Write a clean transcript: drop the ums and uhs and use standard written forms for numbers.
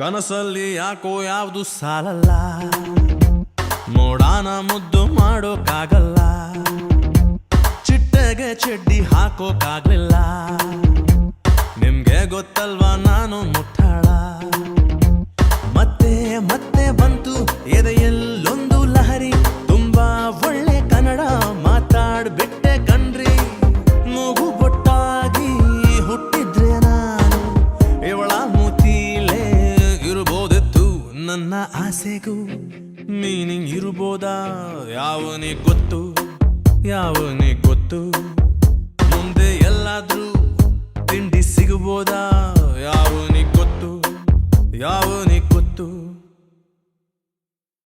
ಕನಸಲ್ಲಿ ಯಾಕೋ ಯಾವುದು ಸಾಲಲ್ಲ, ಮೋಡಾನ ಮುದ್ದು ಮಾಡೋಕ್ಕಾಗಲ್ಲ, ಚಿಟ್ಟೆಗೆ ಚಡ್ಡಿ ಹಾಕೋಕ್ಕಾಗ್ಲಿಲ್ಲ. ನಿಮ್ಗೆ ಗೊತ್ತಲ್ವಾ ನಾನು ಮುಟ್ಟಾಳ. ಮತ್ತೆ ಮತ್ತೆ ಬಂತು ಎದೆಯಲ್ಲೊಂದು ಲಹರಿ, ತುಂಬಾ ಒಳ್ಳೆ ಕನ್ನಡ ಮಾತಾಡ್ಬಿಟ್ಟೆ ಕಣ್ರಿ. ಮೂಗು ಬೊಟ್ಟಾಗಿ ಹುಟ್ಟಿದ್ರೆ ನಾನು ಇವಳ ಮೂತಿಲೇ ಇರ್ಬೋದಿತ್ತು. ನನ್ನ ಆಸೆಗೂ ಮೀನಿಂಗ್ ಇರ್ಬೋದಾ? ಯಾವನಿಗೆ ಗೊತ್ತು, ಯಾವನಿಗೆ ಗೊತ್ತು. ಮುಂದೆ ಎಲ್ಲಾದ್ರೂ ತಿಂಡಿ ಸಿಗಬೋದಾ? ಯಾವನಿಗೆ ಗೊತ್ತು, ಯಾವನಿಗೆ